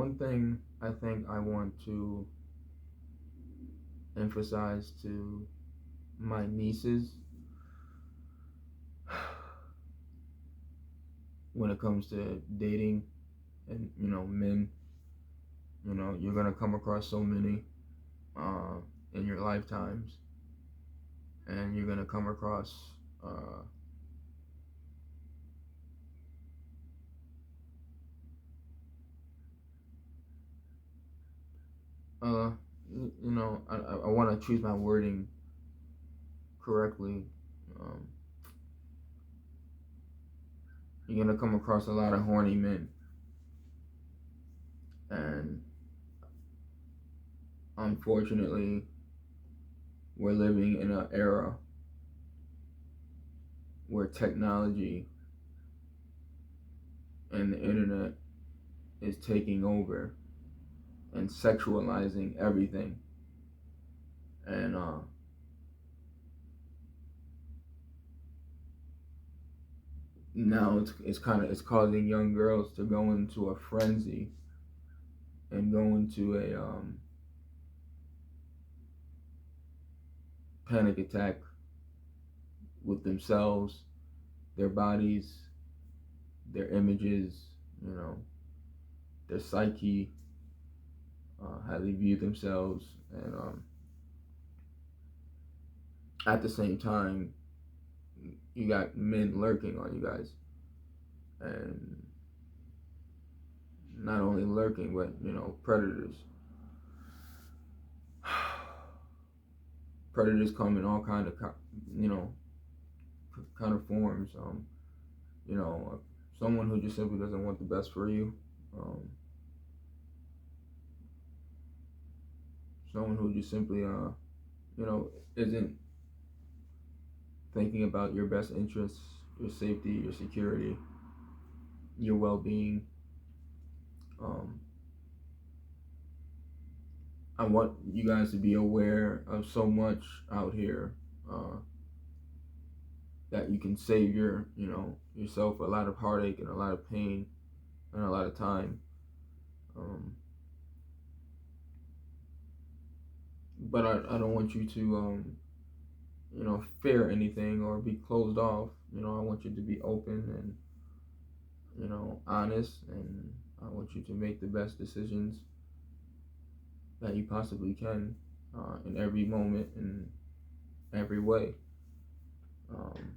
one thing I think I want to emphasize to my nieces when it comes to dating and men, you're gonna come across so many uh, in your lifetimes, and you're gonna come across uh, uh, I want to choose my wording correctly. Um, you're gonna come across a lot of horny men, and unfortunately, we're living in an era where technology and the internet is taking over and sexualizing everything. And now it's causing young girls to go into a frenzy and go into a panic attack with themselves, their bodies, their images, you know, their psyche, how they view themselves, and at the same time, you got men lurking on you guys, and not only lurking, but predators. Predators come in all you know, kind of forms. You know, someone who just simply doesn't want the best for you. Um, Someone who just simply, isn't thinking about your best interests, your safety, your security, your well-being. Um, I want you guys to be aware of so much out here uh, that you can save yourself a lot of heartache and a lot of pain and a lot of time. Um, but I don't want you to fear anything or be closed off. I want you to be open and honest, and I want you to make the best decisions that you possibly can in every moment in every way. Um,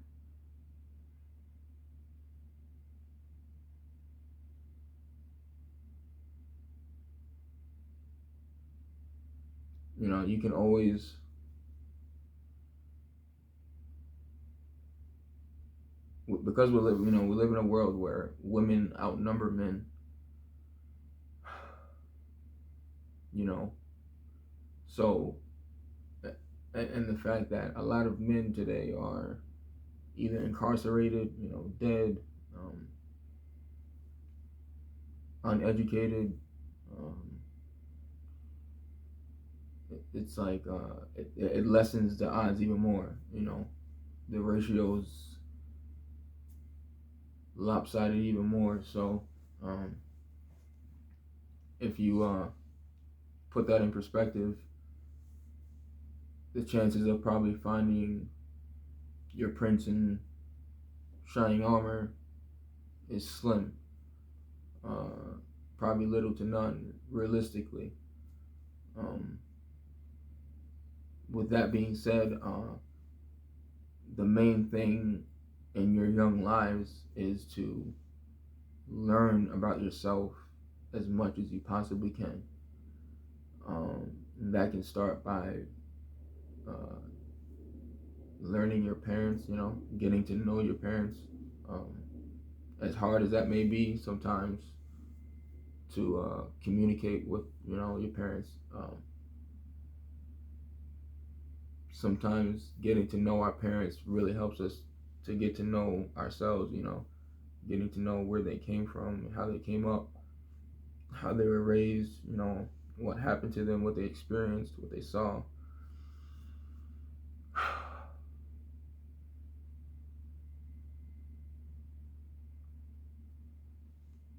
you can always because we live in a world where women outnumber men. You know, so and the fact that a lot of men today are either incarcerated, dead, um, uneducated. Um, it's like it lessens the odds even more. The ratios lopsided even more. So um, if you put that in perspective, the chances of probably finding your prince in shining armor is slim. Uh, Probably little to none, realistically. Um, with that being said, the main thing in your young lives is to learn about yourself as much as you possibly can. And that can start by uh, learning your parents, getting to know your parents. Um, as hard as that may be sometimes to communicate with, your parents. Sometimes getting to know our parents really helps us to get to know ourselves, getting to know where they came from, how they came up, how they were raised, what happened to them, what they experienced, what they saw.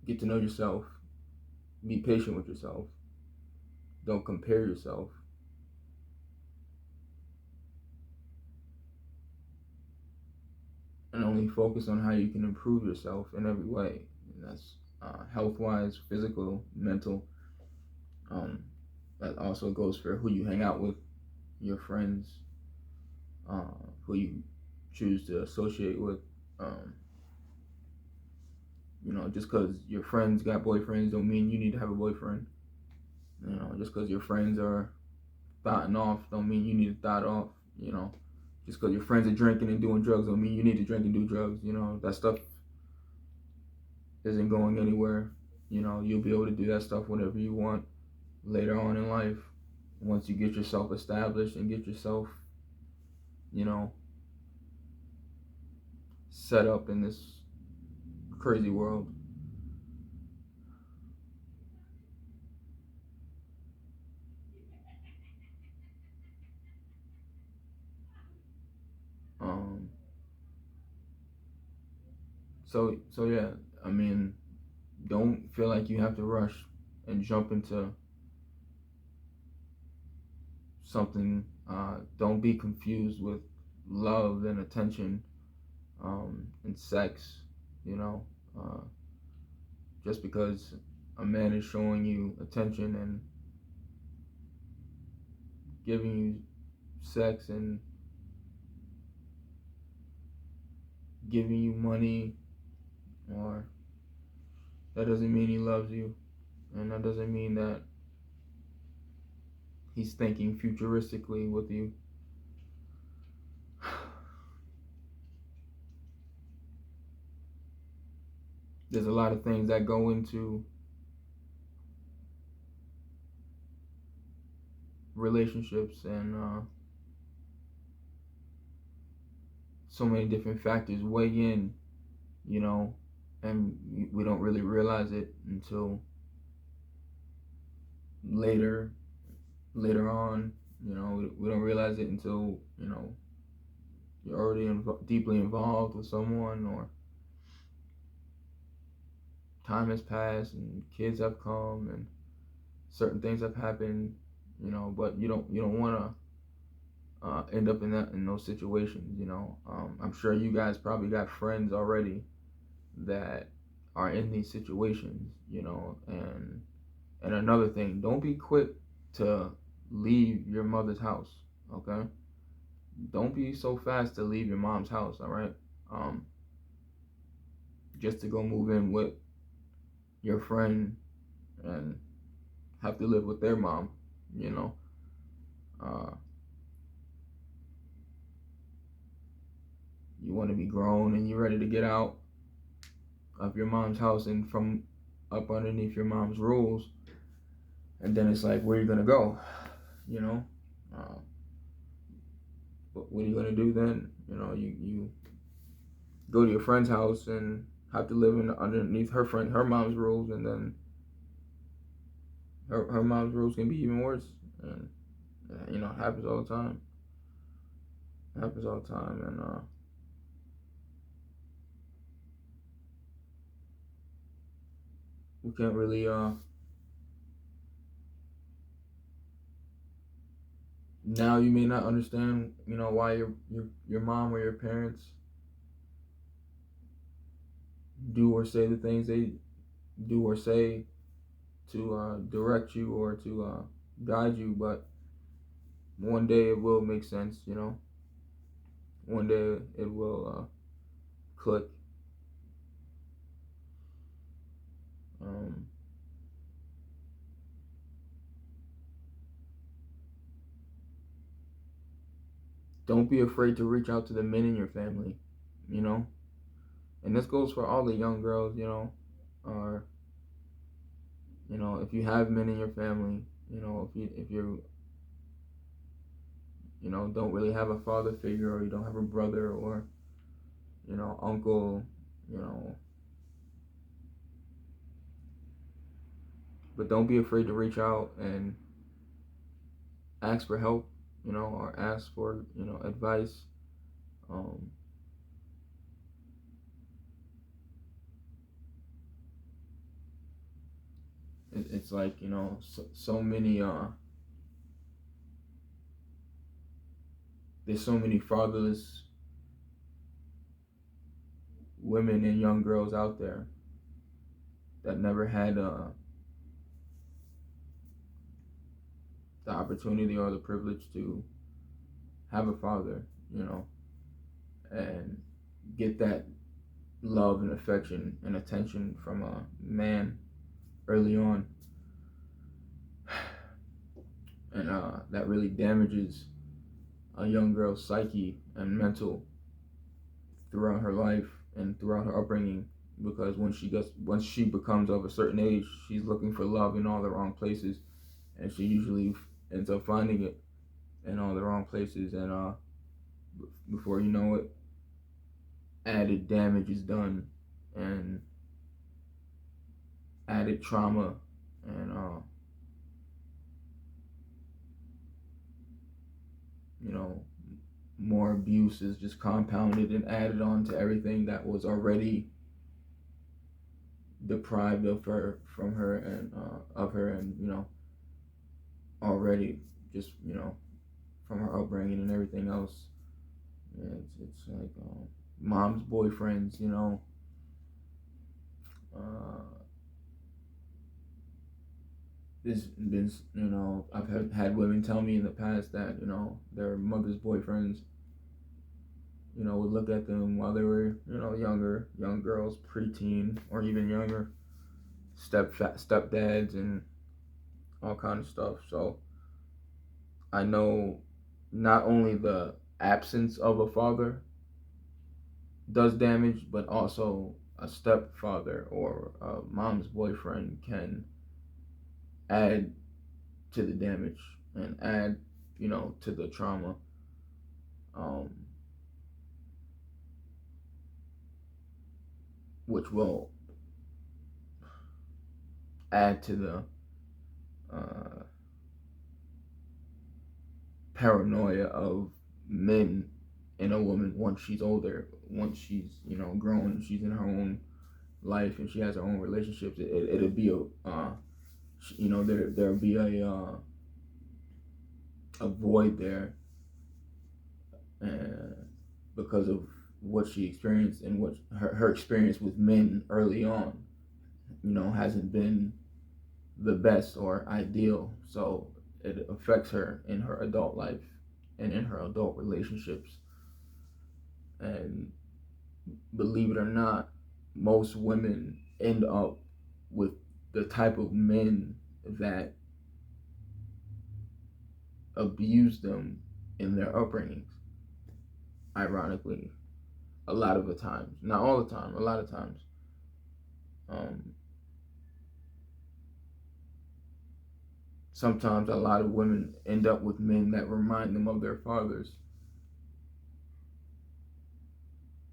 Get to know yourself, Be patient with yourself. Don't compare yourself. And only focus on how you can improve yourself in every way. And that's health wise, physical, mental. Um, that also goes for who you hang out with, your friends, who you choose to associate with. Um, just because your friends got boyfriends don't mean you need to have a boyfriend. Just because your friends are thotting off don't mean you need to thot off. Just because your friends are drinking and doing drugs don't mean you need to drink and do drugs. That stuff isn't going anywhere. You'll be able to do that stuff whenever you want later on in life. Once you get yourself established and get yourself, you know, set up in this crazy world. Um, so yeah, I mean, don't feel like you have to rush and jump into something. Don't be confused with love and attention, and sex. You know, uh, just because a man is showing you attention and giving you sex and giving you money, or that doesn't mean he loves you, and that doesn't mean that he's thinking futuristically with you. There's a lot of things that go into relationships, and so many different factors weigh in, you know, and we don't really realize it until later, later on. We don't realize it until you're already deeply involved with someone, or time has passed and kids have come and certain things have happened, but you don't want to end up in those situations. I'm sure you guys probably got friends already that are in these situations, and another thing, don't be quick to leave your mother's house. Okay, don't be so fast to leave your mom's house. All right, um, just to go move in with your friend and have to live with their mom. You know, uh, you want to be grown and you're ready to get out of your mom's house and from up underneath your mom's rules, and then it's like, where are you gonna go? You know, uh, what are you gonna do then? You go to your friend's house and have to live underneath her mom's rules, and then her mom's rules can be even worse. And it happens all the time. It happens all the time, and we can't really now you may not understand, why your mom or your parents do or say the things they do or say to direct you or to guide you, but one day it will make sense. One day it will click. Um, don't be afraid to reach out to the men in your family, you know, and this goes for all the young girls, or if you have men in your family, if you don't really have a father figure, or you don't have a brother, or uncle, you know but don't be afraid to reach out and ask for help, or ask for advice. um, It's like, so many there's so many fatherless women and young girls out there that never had the opportunity or the privilege to have a father, and get that love and affection and attention from a man early on. And that really damages a young girl's psyche and mental throughout her life and throughout her upbringing, because once she becomes of a certain age, she's looking for love in all the wrong places, and she usually ends up finding it in all the wrong places, and before you know it, added damage is done, and added trauma, and more abuse is just compounded and added on to everything that was already deprived of her from her and of her, and already just from her upbringing and everything else. Yeah, it's like mom's boyfriends, uh, there's been, I've had women tell me in the past that their mother's boyfriends, would look at them while they were younger, young girls, preteen or even younger, stepdads and all kind of stuff. So I know not only the absence of a father does damage, but also a stepfather or a mom's boyfriend can add to the damage and add, to the trauma. Um, which will add to the uh, paranoia of men in a woman once she's older, once she's grown, she's in her own life and she has her own relationships. It'll be there'll be a void there, because of what she experienced and what her experience with men early on, hasn't been the best or ideal. So it affects her in her adult life and in her adult relationships. And believe it or not, most women end up with the type of men that abuse them in their upbringings. Ironically, a lot of the times, not all the time, a lot of times. Sometimes a lot of women end up with men that remind them of their fathers,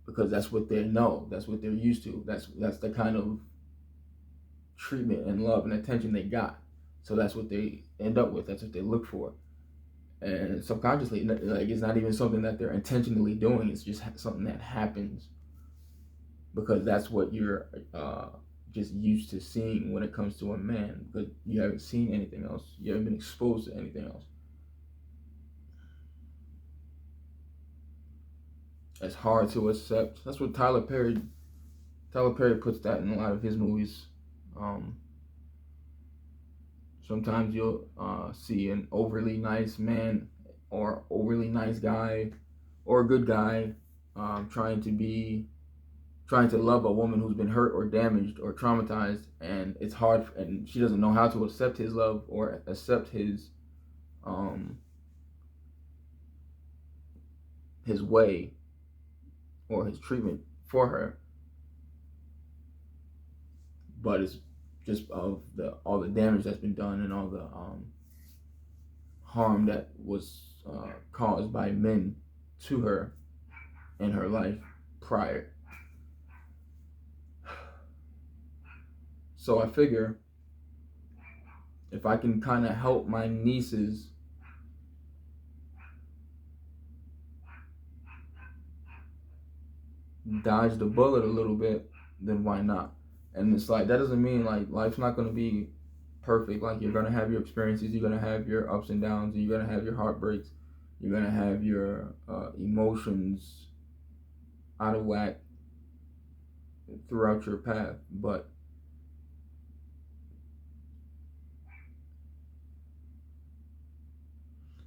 because that's what they know, that's what they're used to, that's the kind of treatment and love and attention they got. So that's what they end up with, that's what they look for. And subconsciously, like, it's not even something that they're intentionally doing, it's just something that happens because that's what you're just used to seeing when it comes to a man, because you haven't seen anything else, you haven't been exposed to anything else. It's hard to accept. That's what Tyler Perry puts that in a lot of his movies. Sometimes you'll see an overly nice man or overly nice guy or a good guy trying to love a woman who's been hurt or damaged or traumatized, and it's hard, and she doesn't know how to accept his love or accept his way or his treatment for her. But it's just of all the damage that's been done and all the harm that was caused by men to her in her life prior. So I figure if I can kind of help my nieces dodge the bullet a little bit, then why not? And it's like, that doesn't mean like life's not going to be perfect. Like, you're gonna have your experiences, you're gonna have your ups and downs, and you're gonna have your heartbreaks, you're gonna have your emotions out of whack throughout your path. But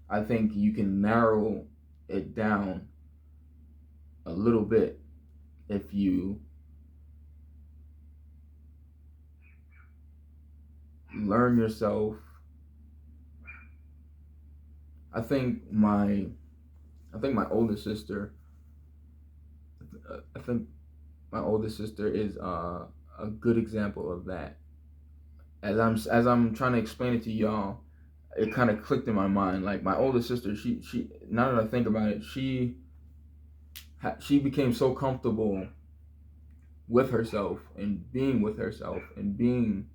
I think you can narrow it down a little bit if you learn yourself. I think my oldest sister. I think my oldest sister is a good example of that. As I'm trying to explain it to y'all, it kind of clicked in my mind. Like, my oldest sister, she now that I think about it, she became so comfortable with herself and being with herself and being,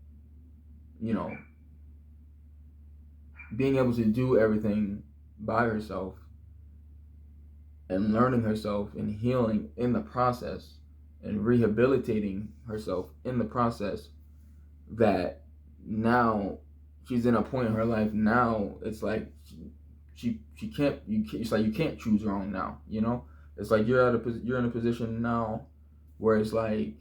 you know, being able to do everything by herself and learning herself and healing in the process and rehabilitating herself in the process, that now she's in a point in her life now. It's like she can't, it's like you can't choose wrong now, you know. It's like you're in a position now where it's like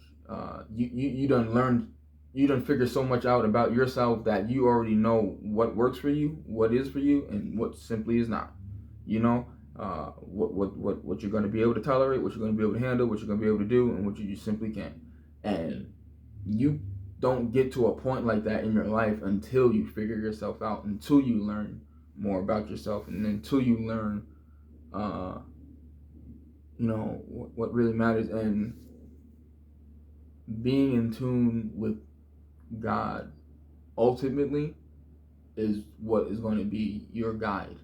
you done learned, you done figured so much out about yourself that you already know what works for you, what is for you, and what simply is not, you know. What you're going to be able to tolerate, what you're going to be able to handle, what you're going to be able to do, and what you just simply can't. And you don't get to a point like that in your life until you figure yourself out, until you learn more about yourself, and until you learn, what really matters. And being in tune with God ultimately is what is going to be your guide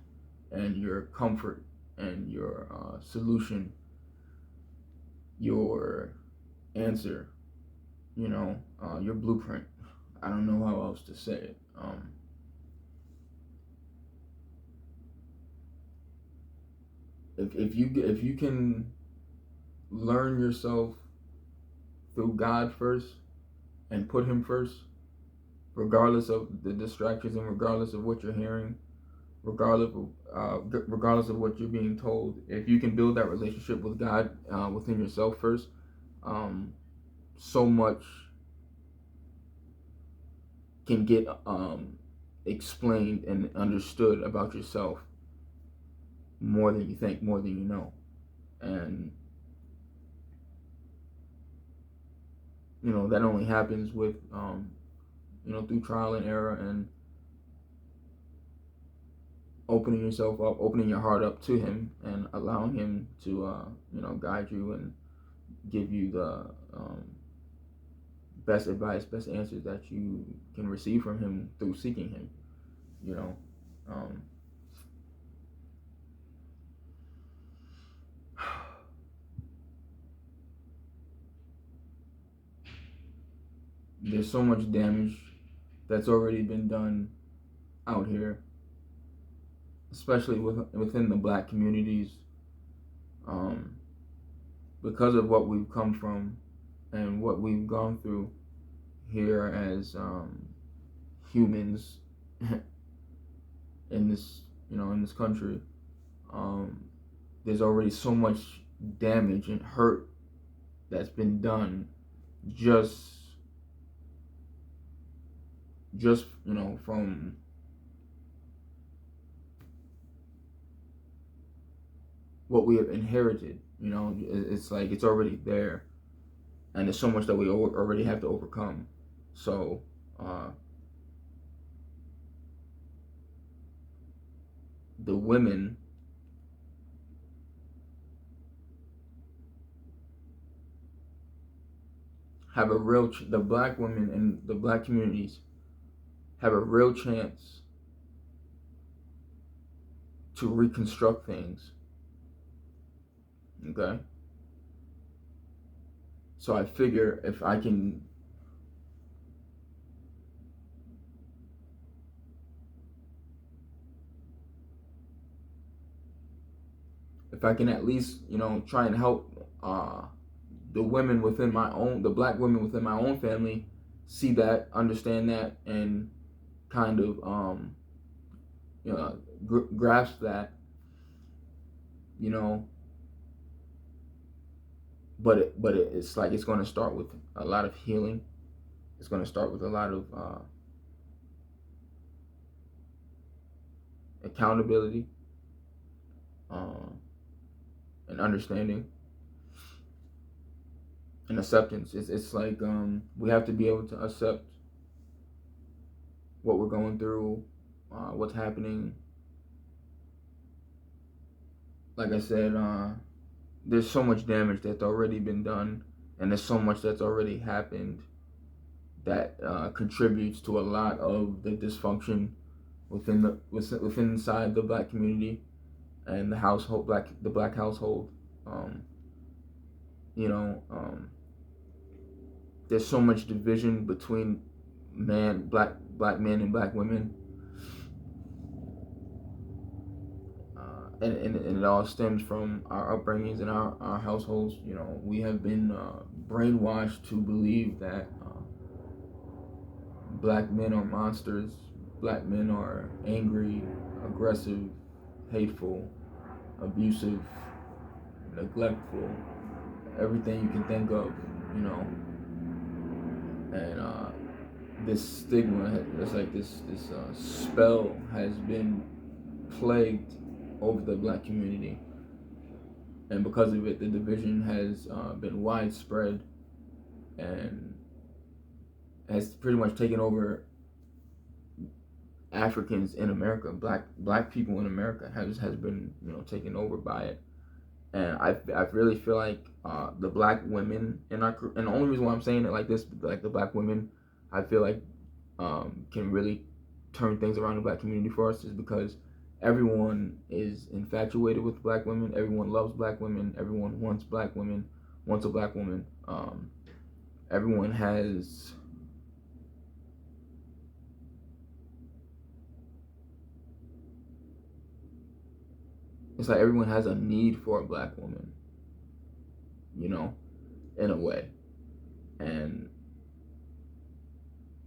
and your comfort and your solution, your answer, your blueprint. I don't know how else to say it. If you can learn yourself through God first and put Him first, regardless of the distractions and regardless of what you're hearing, regardless of what you're being told, if you can build that relationship with God within yourself first, so much can get explained and understood about yourself more than you think, more than you know. And that only happens with through trial and error, and opening yourself up, opening your heart up to Him, and allowing Him to guide you and give you the best advice, best answers that you can receive from Him through seeking Him. There's so much damage that's already been done out here, especially within the Black communities, because of what we've come from and what we've gone through here as humans in this country. There's already so much damage and hurt that's been done just from what we have inherited. It's like it's already there, and there's so much that we already have to overcome. So the women have the Black women and the Black communities have a real chance to reconstruct things. Okay? So I figure if I can at least, try and help the Black women within my own family see that, understand that, and kind of grasp that, you know. It's like it's going to start with a lot of healing. It's going to start with a lot of accountability, uh, and understanding and acceptance. It's like we have to be able to accept what we're going through, what's happening. Like I said, there's so much damage that's already been done, and there's so much that's already happened that contributes to a lot of the dysfunction within inside the black community and the black household. Um, you know, there's so much division between black men and black women, and it all stems from our upbringings and our households. You know, we have been brainwashed to believe that black men are monsters, black men are angry, aggressive, hateful, abusive, neglectful, everything you can think of, you know. And this stigma, it's like this spell has been plagued over the black community, and because of it, the division has been widespread and has pretty much taken over Africans in America. Black people in America has been, you know, taken over by it. And I really feel like the black women in our, and the only reason why I'm saying it like this, like the black women, I feel like can really turn things around in the black community for us, is because everyone is infatuated with black women. Everyone loves black women. Everyone wants black women. Wants a black woman. Everyone has it's like everyone has a need for a black woman, you know, in a way. And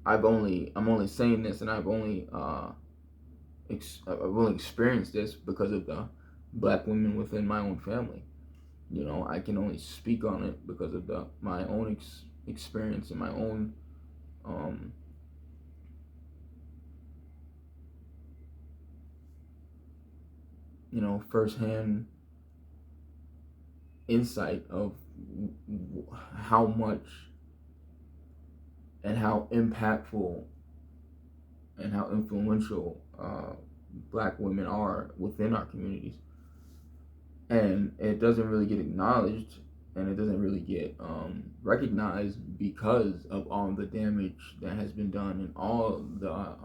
I'm only saying this, and I've only experienced this because of the black women within my own family. You know, I can only speak on it because of my own experience and my own you know, firsthand insight of how much and how impactful and how influential black women are within our communities. And it doesn't really get acknowledged, and it doesn't really get recognized because of all the damage that has been done and all the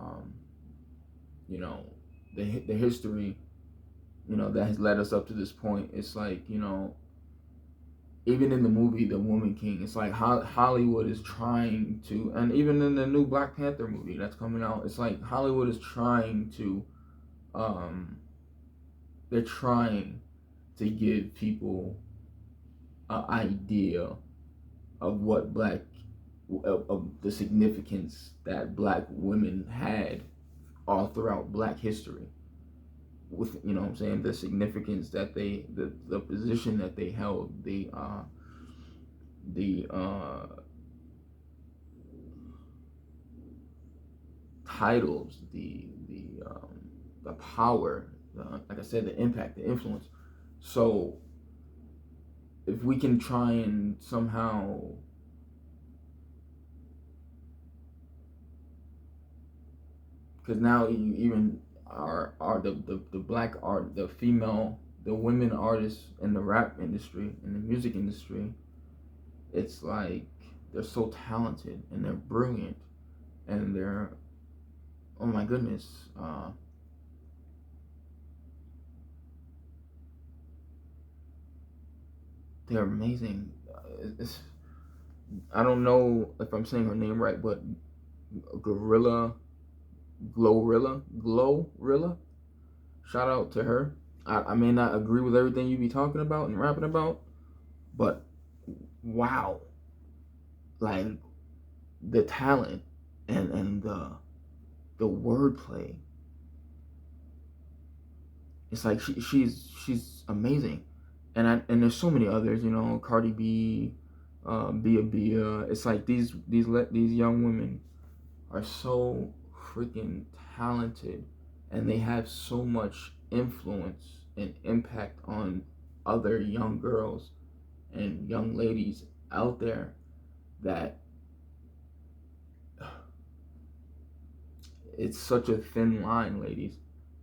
you know, the history, you know, that has led us up to this point. It's like, you know, even in the movie The Woman King, it's like Hollywood is trying to, and even in the new Black Panther movie that's coming out, it's like Hollywood is trying to they're trying to give people an idea of what of the significance that black women had all throughout black history, with, you know what I'm saying, the significance that the position that they held, the titles, the power, like I said, the impact, the influence. So if we can try and somehow because now even the black art, the women artists in the rap industry, in the music industry, it's like they're so talented and they're brilliant and they're, oh my goodness, they're amazing. I don't know if I'm saying her name right, but Glorilla. Shout out to her. I may not agree with everything you be talking about and rapping about, but wow, like the talent and the wordplay. It's like she's amazing, and there's so many others. Cardi B, Bia. It's like these young women are so freaking talented, and they have so much influence and impact on other young girls and young ladies out there that it's such a thin line, ladies,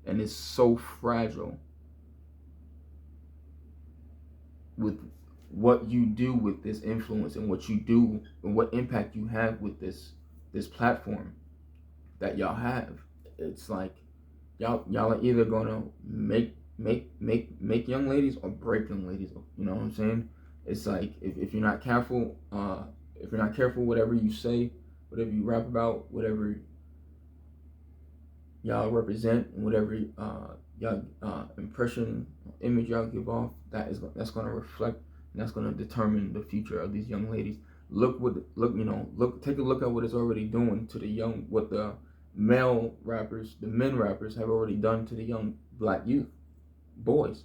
and it's so fragile with what you do with this influence and what you do and what impact you have with this platform that y'all have. It's like y'all are either gonna make young ladies or break young ladies. You know what I'm saying? It's like if you're not careful, whatever you say, whatever you rap about, whatever y'all represent, and whatever y'all impression, image y'all give off, that's gonna reflect and that's gonna determine the future of these young ladies. Take a look at what it's already doing to what the the men rappers have already done to the young black youth, boys.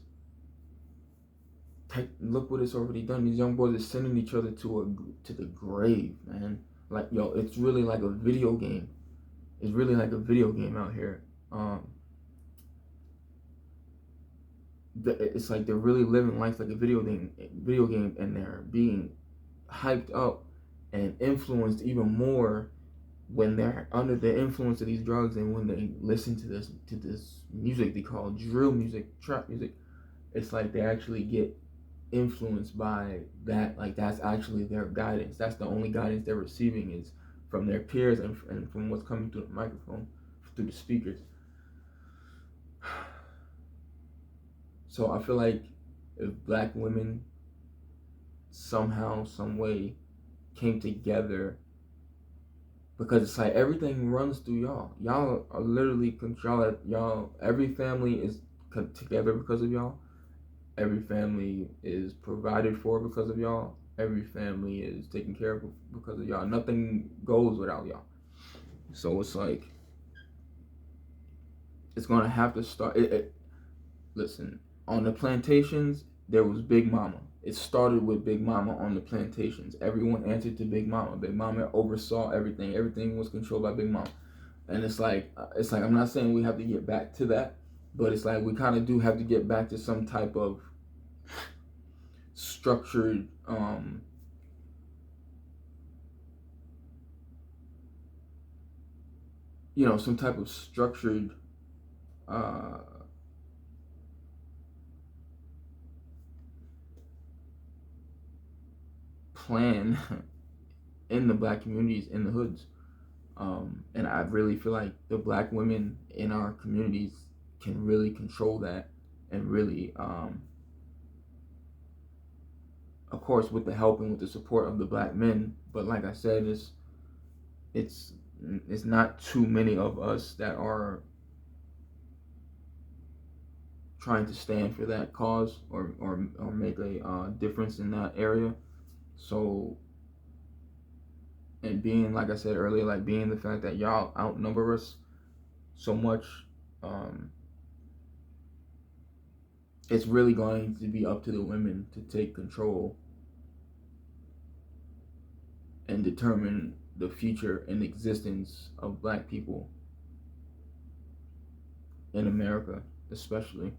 Look what it's already done. These young boys are sending each other to the grave, man. Like, it's really like a video game. It's really like a video game out here. It's like they're really living life like a video game, and they're being hyped up and influenced even more when they're under the influence of these drugs, and when they listen to this music they call drill music, trap music. It's like they actually get influenced by that. Like, that's actually their guidance. That's the only guidance they're receiving, is from their peers and from what's coming through the microphone, through the speakers. So I feel like if black women somehow, some way came together, because it's like everything runs through y'all. Y'all are literally control. Every family is together because of y'all. Every family is provided for because of y'all. Every family is taken care of because of y'all. Nothing goes without y'all. So it's like, it's gonna have to start. Listen, on the plantations, there was Big Mama. It started with Big Mama on the plantations. Everyone answered to Big Mama. Big Mama oversaw everything. Everything was controlled by Big Mama. And it's like I'm not saying we have to get back to that, but it's like we kind of do have to get back to some type of structured some type of structured plan in the black communities, in the hoods. And I really feel like the black women in our communities can really control that, and really, of course, with the help and with the support of the black men. But like I said, it's not too many of us that are trying to stand for that cause, or make a difference in that area. So, and being, like I said earlier, like being the fact that y'all outnumber us so much, it's really going to be up to the women to take control and determine the future and existence of black people in America, especially.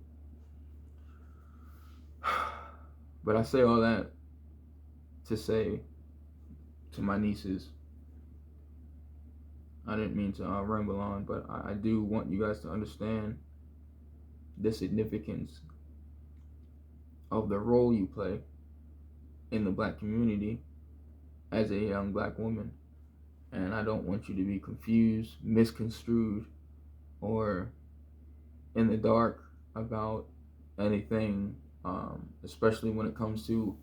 But I say all that to say to my nieces, I didn't mean to ramble on, but I do want you guys to understand the significance of the role you play in the black community as a young black woman. And I don't want you to be confused, misconstrued, or in the dark about anything, especially when it comes to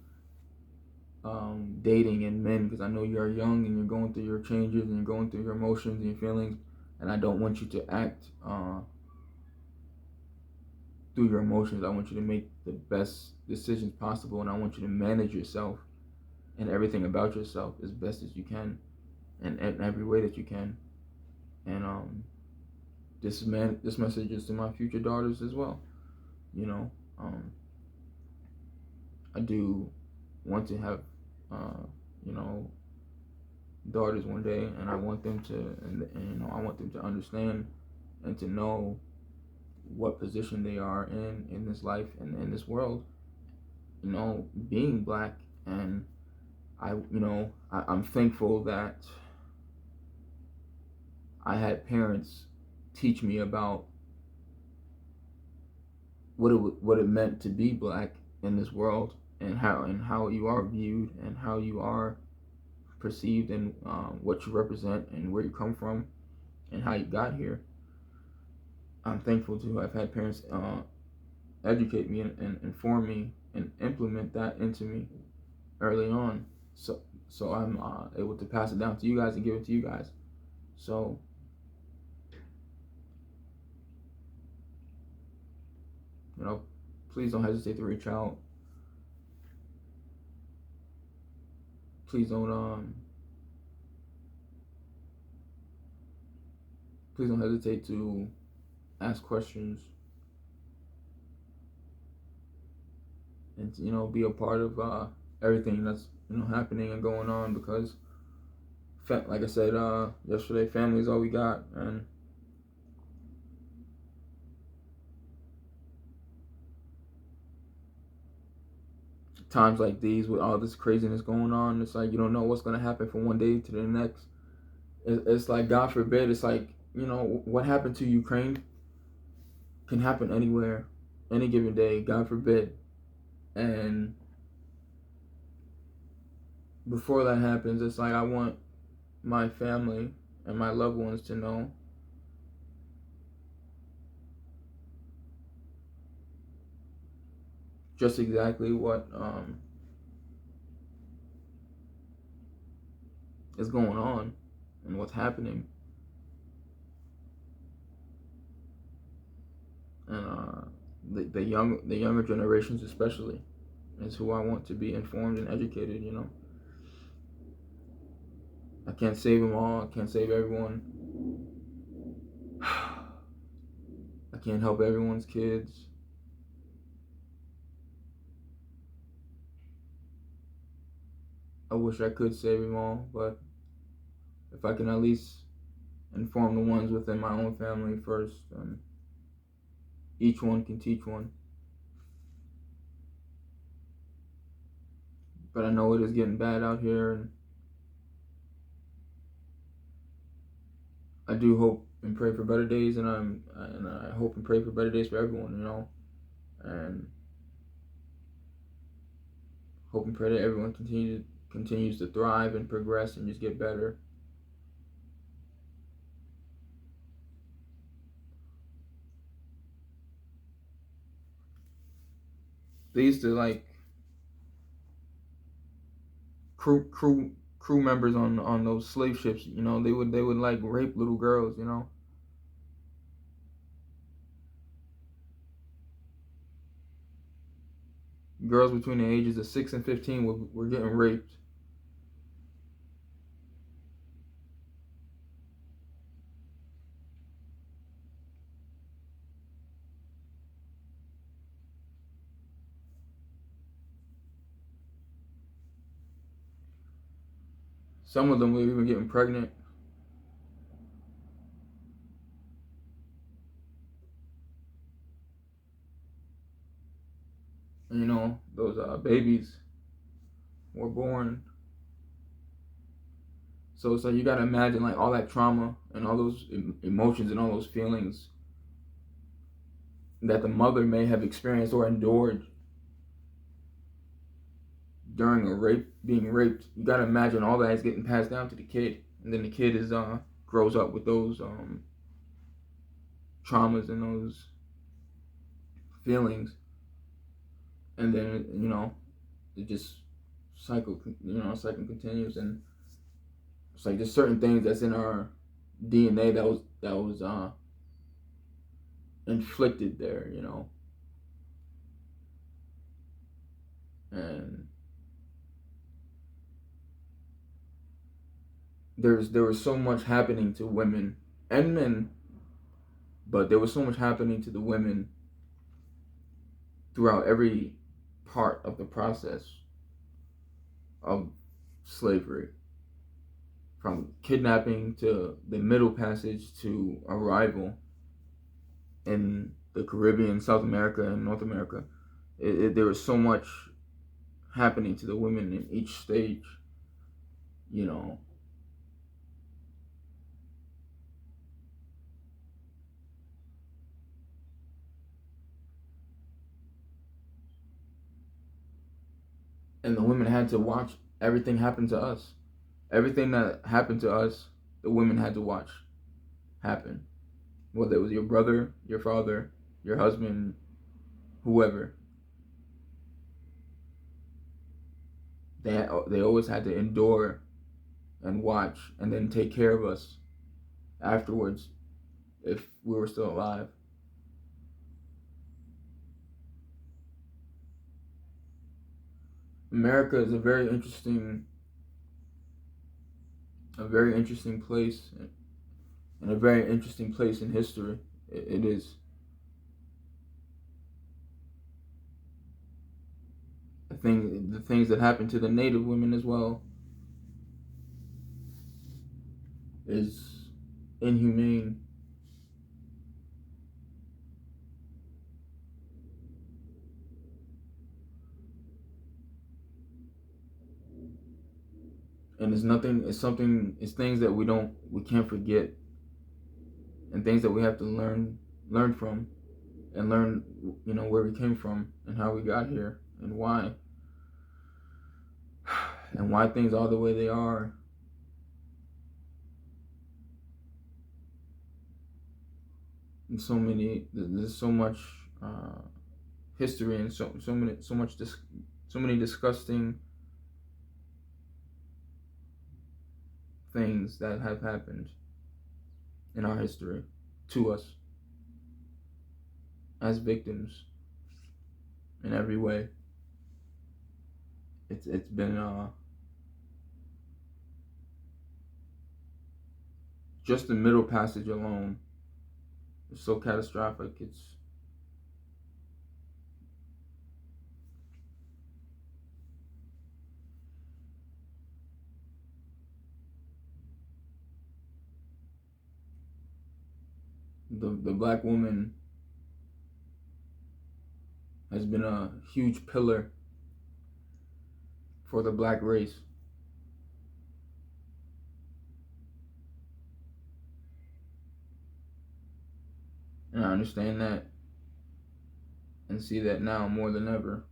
dating and men, because I know you're young and you're going through your changes and you're going through your emotions and your feelings, and I don't want you to act through your emotions. I want you to make the best decisions possible, and I want you to manage yourself and everything about yourself as best as you can, and in every way that you can. And this message is to my future daughters as well. You know, um, I do want to have, uh, you know, daughters one day, and I want them to, and you know, I want them to understand and to know what position they are in this life and in this world. You know, being black, and I'm thankful that I had parents teach me about what it meant to be black in this world, and how you are viewed and how you are perceived, and what you represent and where you come from and how you got here. I'm thankful to have had parents educate me and inform me and implement that into me early on. So I'm able to pass it down to you guys and give it to you guys. So you know, please don't hesitate to reach out. Please don't please don't hesitate to ask questions, and you know, be a part of everything that's happening and going on, because like I said yesterday, family is all we got. And times like these, with all this craziness going on, it's like you don't know what's going to happen from one day to the next. It's like, God forbid, it's like, what happened to Ukraine can happen anywhere, any given day, God forbid. And before that happens, it's like I want my family and my loved ones to know just exactly what is going on and what's happening. And the younger generations especially is who I want to be informed and educated. I can't save them all. I can't save everyone. I can't help everyone's kids. I wish I could save them all, but if I can at least inform the ones within my own family first, and each one can teach one. But I know it is getting bad out here, and I do hope and pray for better days, and I hope and pray for better days for everyone, and hope and pray that everyone continues to thrive and progress and just get better. They used to, like, crew members on those slave ships. They would like rape little girls. Girls between the ages of 6 and 15 were getting raped. Some of them were even getting pregnant. And, those babies were born. So it's like, you gotta imagine, like, all that trauma and all those emotions and all those feelings that the mother may have experienced or endured during being raped. You gotta imagine all that is getting passed down to the kid, and then the kid grows up with those traumas and those feelings, and then it just cycle continues. And it's like there's certain things that's in our DNA that was inflicted there, and there was so much happening to women and men But there was so much happening to the women throughout every part of the process of slavery, from kidnapping to the Middle Passage to arrival in the Caribbean, South America, and North America. There was so much happening to the women in each stage, you know. And the women had to watch everything happen to us. Everything that happened to us, the women had to watch happen. Whether it was your brother, your father, your husband, whoever. They always had to endure and watch and then take care of us afterwards if we were still alive. America is a very interesting place, and a very interesting place in history. It is. The things that happened to the Native women as well is inhumane. And it's things that we can't forget, and things that we have to learn from, and learn, where we came from and how we got here and why things are the way they are. And there's so much history, and so many disgusting things that have happened in our history to us as victims in every way. It's been just the Middle Passage alone is so catastrophic. It's the black woman has been a huge pillar for the black race. And I understand that and see that now more than ever.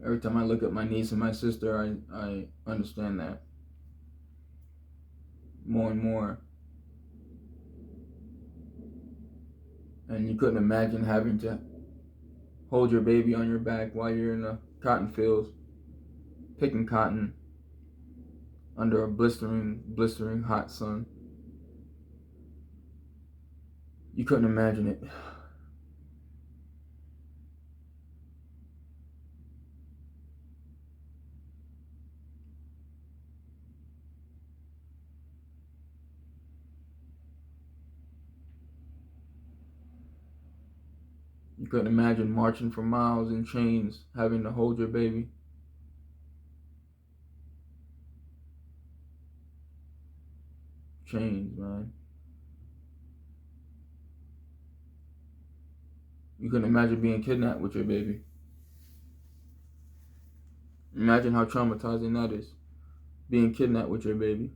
Every time I look at my niece and my sister, I understand that more and more. And you couldn't imagine having to hold your baby on your back while you're in the cotton fields picking cotton under a blistering hot sun. You couldn't imagine it. You couldn't imagine marching for miles in chains, having to hold your baby. Chains, man. You couldn't imagine being kidnapped with your baby. Imagine how traumatizing that is. Being kidnapped with your baby.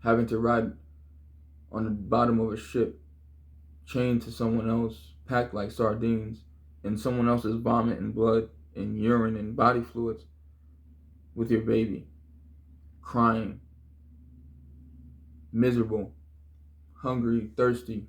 Having to ride on the bottom of a ship, chained to someone else, packed like sardines, in someone else's vomit and blood and urine and body fluids, with your baby, crying, miserable, hungry, thirsty,